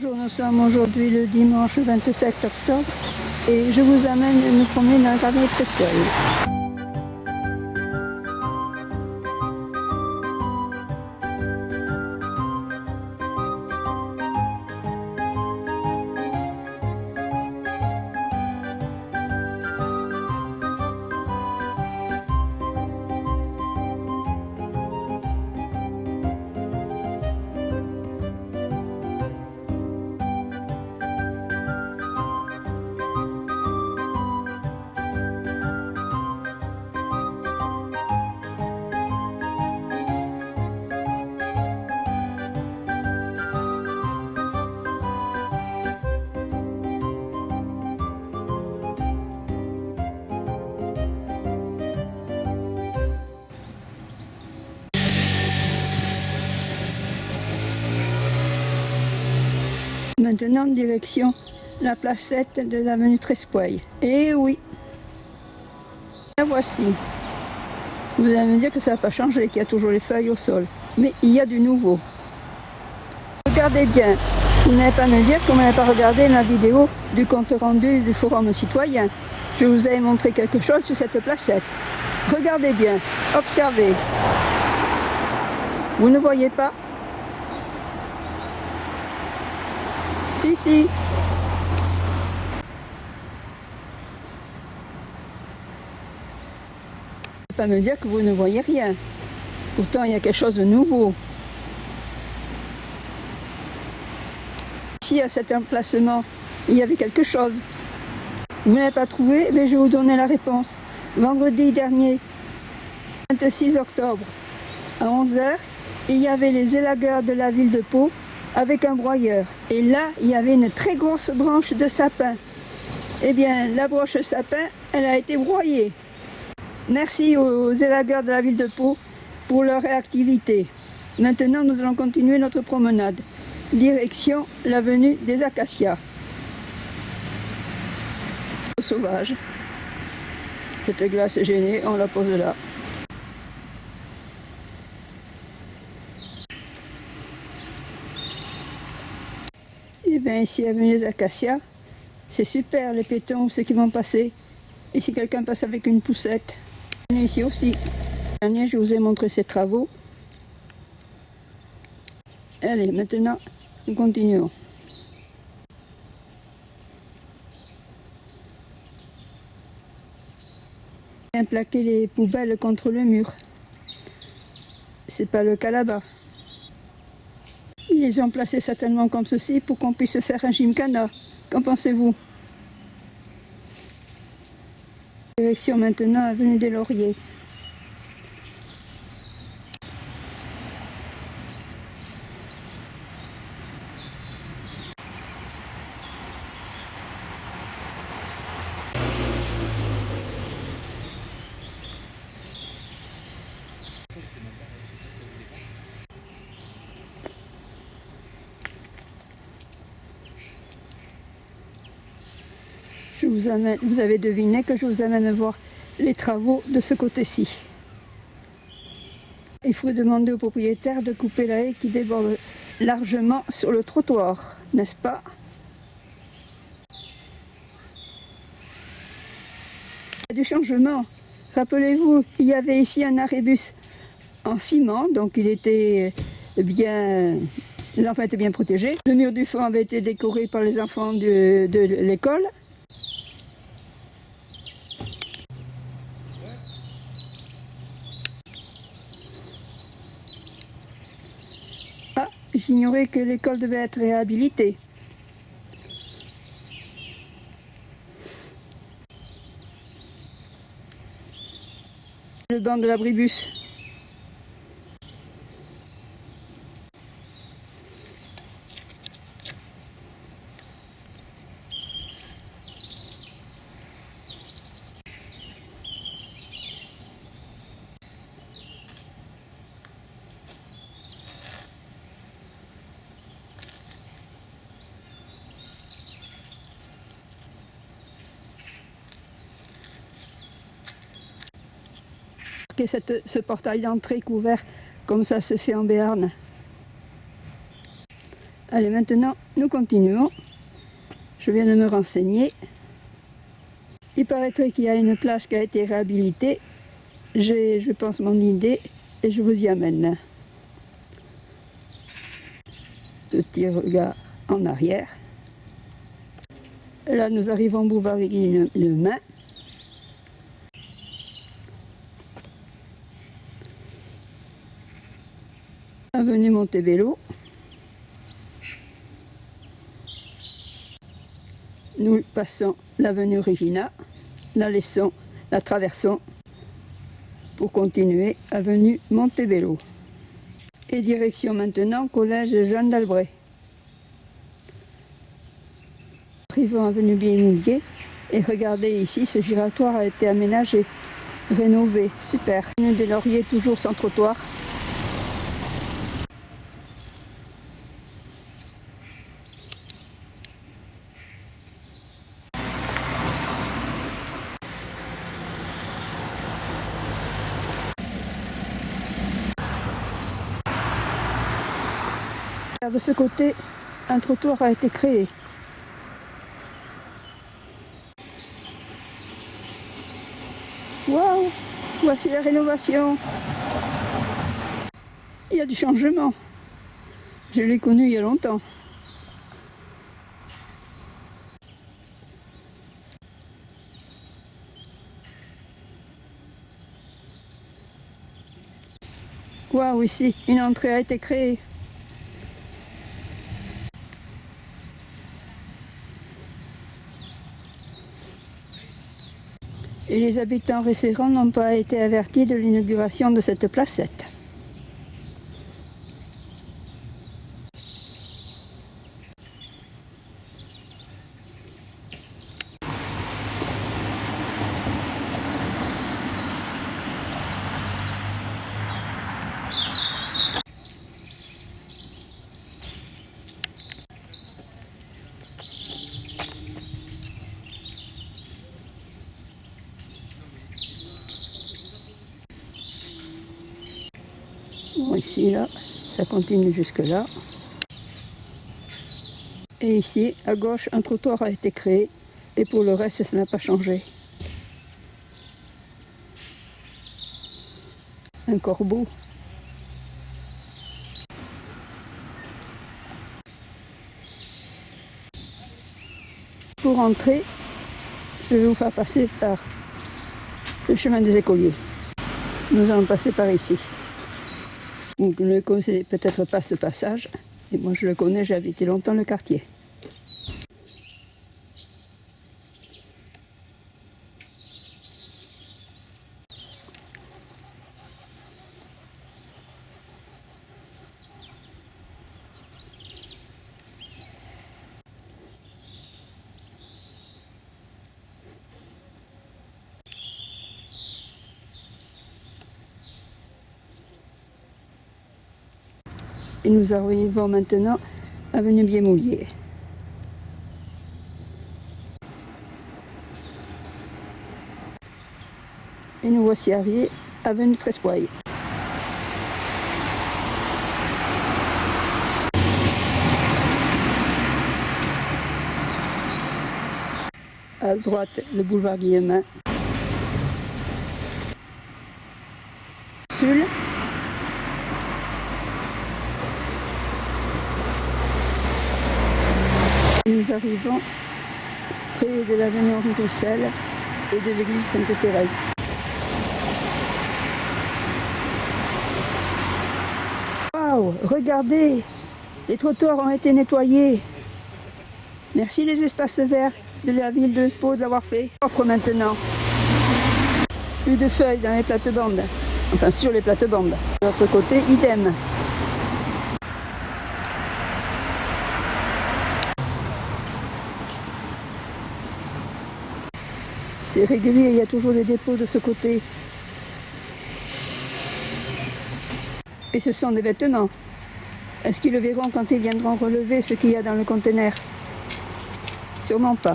Nous sommes aujourd'hui le dimanche 27 octobre et je vous amène nous promener dans le jardin de Trespoil. Maintenant, direction la placette de l'avenue Trespoil. Et oui, la voici. Vous allez me dire que ça n'a pas changé, qu'il y a toujours les feuilles au sol. Mais il y a du nouveau. Regardez bien. Vous n'allez pas me dire que vous n'avez pas regardé ma vidéo du compte rendu du Forum citoyen. Je vous ai montré quelque chose sur cette placette. Regardez bien, observez. Vous ne voyez pas ? Si. Pas me dire que vous ne voyez rien. Pourtant, il y a quelque chose de nouveau. Ici, à cet emplacement, il y avait quelque chose. Vous n'avez pas trouvé? Mais je vais vous donner la réponse. Vendredi dernier, 26 octobre, à 11h, il y avait les élagueurs de la ville de Pau avec un broyeur. Et là, il y avait une très grosse branche de sapin. Eh bien, la branche de sapin, elle a été broyée. Merci aux élagueurs de la ville de Pau pour leur réactivité. Maintenant, nous allons continuer notre promenade. Direction l'avenue des Acacias. Sauvage. Cette glace est gênée, on la pose là. Et bien ici, avenue des Acacias, c'est super les piétons, ceux qui vont passer. Et si quelqu'un passe avec une poussette, ici aussi. Dernier, je vous ai montré ces travaux. Allez, maintenant, nous continuons. Bien plaquer les poubelles contre le mur. C'est pas le cas là-bas. Ils les ont placés certainement comme ceci pour qu'on puisse faire un gymkhana. Qu'en pensez-vous? Direction maintenant avenue des Lauriers. Vous avez deviné que je vous amène voir les travaux de ce côté-ci. Il faut demander au propriétaire de couper la haie qui déborde largement sur le trottoir, n'est-ce pas? Il y a du changement. Rappelez-vous, il y avait ici un arrêt-bus en ciment, donc il était bien... Les enfants étaient bien protégés. Le mur du fond avait été décoré par les enfants de l'école. Ah, j'ignorais que l'école devait être réhabilitée. Le banc de l'abribus. Ce portail d'entrée couvert comme ça se fait en Béarn. Allez, maintenant, nous continuons. Je viens de me renseigner. Il paraîtrait qu'il y a une place qui a été réhabilitée. J'ai, je pense, mon idée et je vous y amène. Petit regard en arrière. Là, nous arrivons boulevard le Main. Avenue Montebello. Nous passons l'avenue Regina, la traversons pour continuer avenue Montebello. Et direction maintenant collège Jeanne d'Albret. Arrivons avenue Bienmoulier et regardez ici, ce giratoire a été aménagé, rénové, super. Avenue des Lauriers toujours sans trottoir. De ce côté, un trottoir a été créé. Waouh! Voici la rénovation. Il y a du changement. Je l'ai connu il y a longtemps. Waouh, ici, une entrée a été créée. Et les habitants référents n'ont pas été avertis de l'inauguration de cette placette. Bon, ici, là, ça continue jusque là. Et ici, à gauche, un trottoir a été créé. Et pour le reste, ça n'a pas changé. Un corbeau. Pour entrer, je vais vous faire passer par le chemin des écoliers. Nous allons passer par ici. Vous ne connaissez peut-être pas ce passage, et moi je le connais, j'ai habité longtemps le quartier. Et nous arrivons maintenant avenue Bienmoulier. Et nous voici arrivés avenue Trespoil. À droite, le boulevard Guillemin. Sul. Nous arrivons près de l'avenue Henri Roussel et de l'église Sainte-Thérèse. Waouh, regardez, les trottoirs ont été nettoyés. Merci les espaces verts de la ville de Pau de l'avoir fait. Propre maintenant. Plus de feuilles dans les plates-bandes. Enfin, sur les plates-bandes. De l'autre côté, idem. C'est régulier, il y a toujours des dépôts de ce côté. Et ce sont des vêtements. Est-ce qu'ils le verront quand ils viendront relever ce qu'il y a dans le conteneur? Sûrement pas.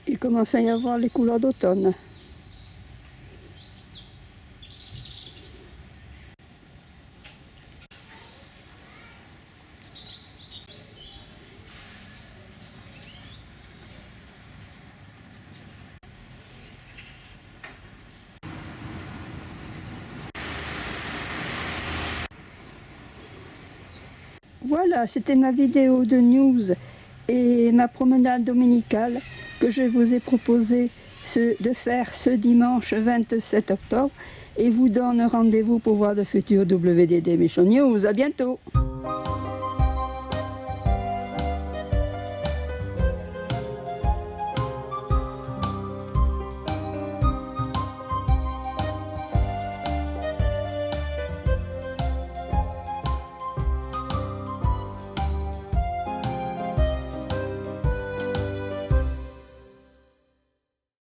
Il commence à y avoir les couleurs d'automne. Voilà, c'était ma vidéo de news et ma promenade dominicale que je vous ai proposé de faire ce dimanche 27 octobre et vous donne rendez-vous pour voir de futurs WDD Mission News. À bientôt!